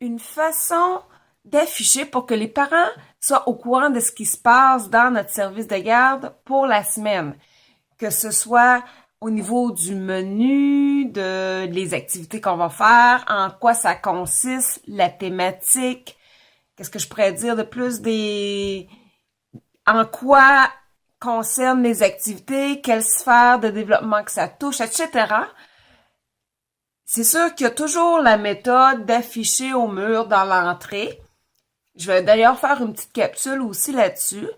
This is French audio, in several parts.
Une façon d'afficher pour que les parents soient au courant de ce qui se passe dans notre service de garde pour la semaine. Que ce soit au niveau du menu, de les activités qu'on va faire, en quoi ça consiste, la thématique, qu'est-ce que je pourrais dire de plus en quoi concernent les activités, quelle sphère de développement que ça touche, etc. C'est sûr qu'il y a toujours la méthode d'afficher au mur dans l'entrée. Je vais d'ailleurs faire une petite capsule aussi là-dessus.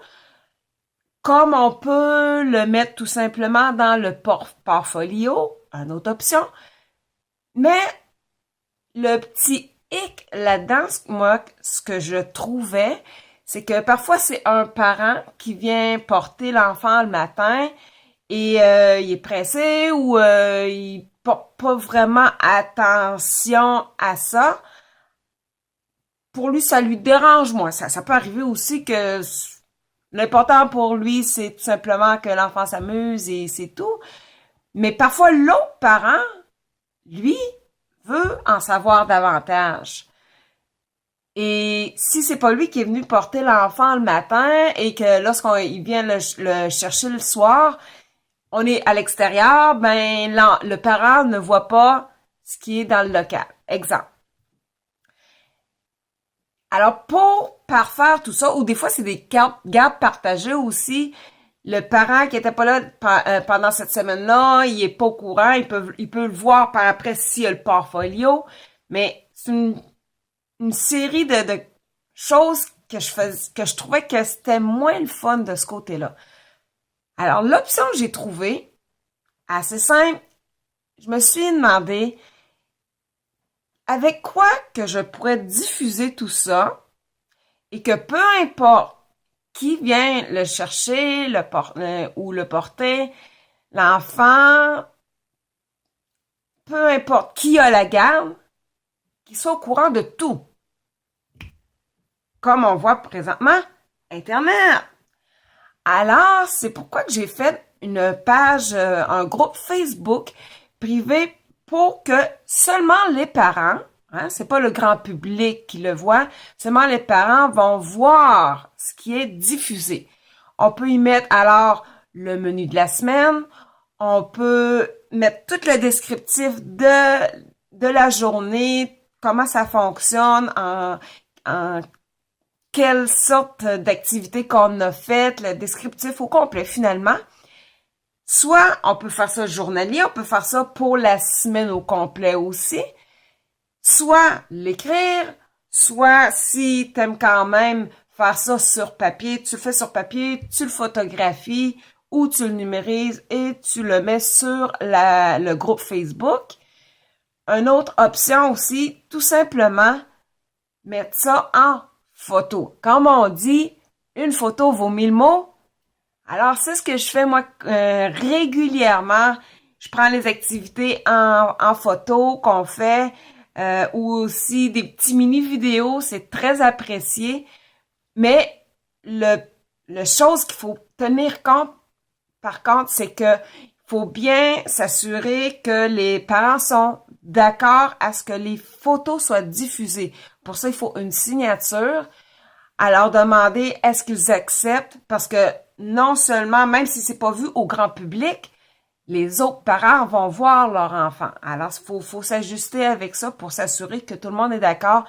Comme on peut le mettre tout simplement dans le portfolio, une autre option. Mais le petit hic là-dedans, moi, ce que je trouvais, c'est que parfois c'est un parent qui vient porter l'enfant le matin et il est pressé ou il porte pas vraiment attention à ça. Pour lui, ça lui dérange moins. Ça peut arriver aussi que l'important pour lui, c'est tout simplement que l'enfant s'amuse et c'est tout. Mais parfois, l'autre parent, lui, veut en savoir davantage. Et si c'est pas lui qui est venu porter l'enfant le matin et que lorsqu'on il vient le chercher le soir, on est à l'extérieur, ben le parent ne voit pas ce qui est dans le local. Exemple. Alors, pour parfaire tout ça, ou des fois, c'est des gardes partagées aussi. Le parent qui était pas là pendant cette semaine-là, il est pas au courant, il peut le voir par après s'il y a le portfolio. Mais c'est une série de choses que je trouvais que c'était moins le fun de ce côté-là. Alors, l'option que j'ai trouvée, assez simple, je me suis demandé avec quoi que je pourrais diffuser tout ça et que peu importe qui vient le chercher ou le porter, l'enfant, peu importe qui a la garde, qu'il soit au courant de tout. Comme on voit présentement, Internet. Alors, c'est pourquoi que j'ai fait une page, un groupe Facebook privé pour que seulement les parents, c'est pas le grand public qui le voit, seulement les parents vont voir ce qui est diffusé. On peut y mettre alors le menu de la semaine, on peut mettre tout le descriptif de la journée, comment ça fonctionne, en quelle sorte d'activité qu'on a faite, le descriptif au complet finalement. Soit on peut faire ça journalier, on peut faire ça pour la semaine au complet aussi. Soit l'écrire, soit si t'aimes quand même faire ça sur papier, tu le fais sur papier, tu le photographies ou tu le numérises et tu le mets sur le groupe Facebook. Une autre option aussi, tout simplement, mettre ça en photo. Comme on dit, une photo vaut 1000 mots. Alors, c'est ce que je fais, moi, régulièrement. Je prends les activités en photo qu'on fait, ou aussi des petits mini-vidéos, c'est très apprécié. Mais le chose qu'il faut tenir compte, par contre, c'est que faut bien s'assurer que les parents sont d'accord à ce que les photos soient diffusées. Pour ça, il faut une signature à leur demander est-ce qu'ils acceptent parce que non seulement, même si c'est pas vu au grand public, les autres parents vont voir leur enfant. Alors, faut s'ajuster avec ça pour s'assurer que tout le monde est d'accord.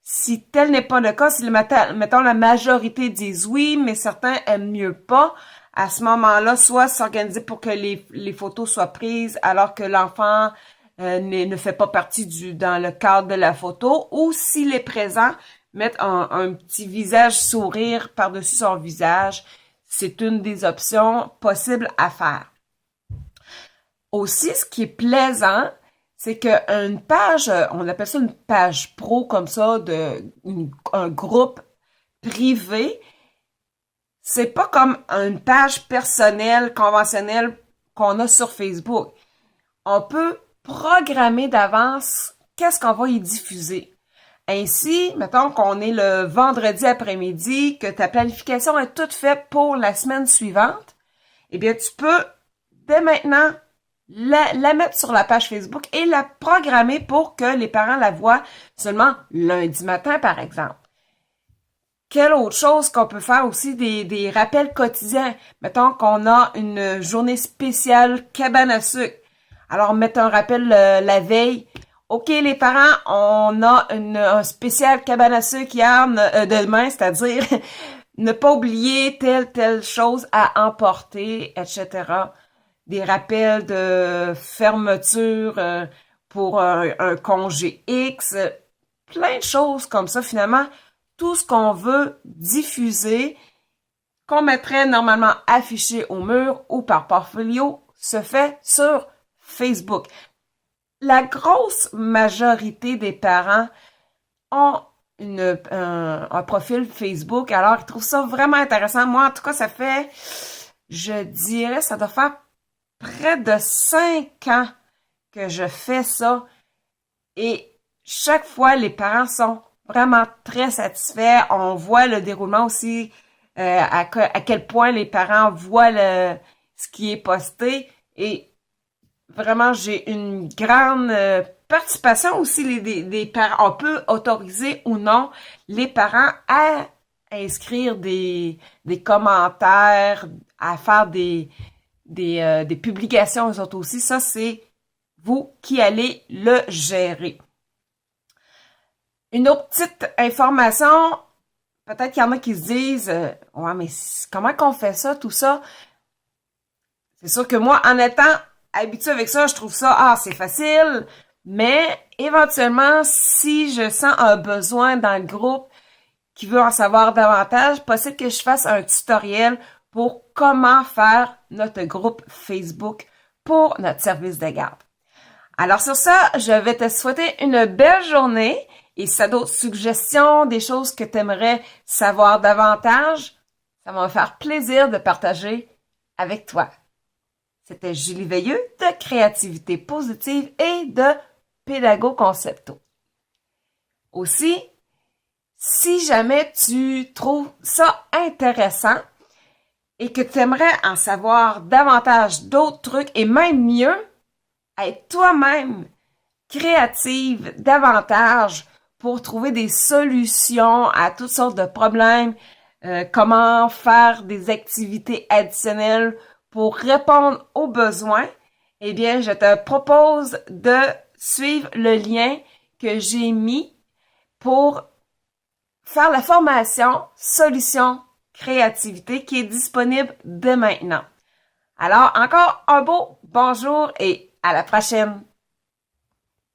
Si tel n'est pas le cas, si mettons la majorité disent oui, mais certains aiment mieux pas, à ce moment-là, soit s'organiser pour que les photos soient prises alors que l'enfant ne fait pas partie dans le cadre de la photo, ou s'il est présent, mettre un petit visage sourire par-dessus son visage. C'est une des options possibles à faire. Aussi, ce qui est plaisant, c'est qu'une page, on appelle ça une page pro comme ça, un groupe privé, c'est pas comme une page personnelle, conventionnelle qu'on a sur Facebook. On peut programmer d'avance qu'est-ce qu'on va y diffuser. Ainsi, mettons qu'on est le vendredi après-midi, que ta planification est toute faite pour la semaine suivante, eh bien, tu peux, dès maintenant, la mettre sur la page Facebook et la programmer pour que les parents la voient seulement lundi matin, par exemple. Quelle autre chose qu'on peut faire aussi, des rappels quotidiens. Mettons qu'on a une journée spéciale cabane à sucre. Alors, mettre un rappel la veille. OK, les parents, on a un spécial cabane à sucre hier, demain, c'est-à-dire ne pas oublier telle chose à emporter, etc. Des rappels de fermeture pour un congé X, plein de choses comme ça. Finalement, tout ce qu'on veut diffuser, qu'on mettrait normalement affiché au mur ou par portfolio, se fait sur Facebook. La grosse majorité des parents ont un profil Facebook, alors ils trouvent ça vraiment intéressant. Moi, en tout cas, ça fait, je dirais, ça doit faire près de 5 ans que je fais ça. Et chaque fois, les parents sont vraiment très satisfaits. On voit le déroulement aussi, à quel point les parents voient ce qui est posté. Et vraiment, j'ai une grande participation aussi des parents. On peut autoriser ou non les parents à inscrire des commentaires, à faire des publications eux autres aussi. Ça, c'est vous qui allez le gérer. Une autre petite information, peut-être qu'il y en a qui se disent ouais, mais comment qu'on fait ça, tout ça? C'est sûr que moi, en étant habituée avec ça, je trouve ça, c'est facile, mais éventuellement, si je sens un besoin dans le groupe qui veut en savoir davantage, possible que je fasse un tutoriel pour comment faire notre groupe Facebook pour notre service de garde. Alors sur ça, je vais te souhaiter une belle journée et si tu as d'autres suggestions, des choses que tu aimerais savoir davantage, ça va me faire plaisir de partager avec toi. C'était Julie Veilleux de Créativité Positive et de Pédago Concepto. Aussi, si jamais tu trouves ça intéressant et que tu aimerais en savoir davantage d'autres trucs et même mieux, être toi-même créative davantage pour trouver des solutions à toutes sortes de problèmes, comment faire des activités additionnelles pour répondre aux besoins, eh bien, je te propose de suivre le lien que j'ai mis pour faire la formation Solutions Créativité qui est disponible dès maintenant. Alors, encore un beau bonjour et à la prochaine!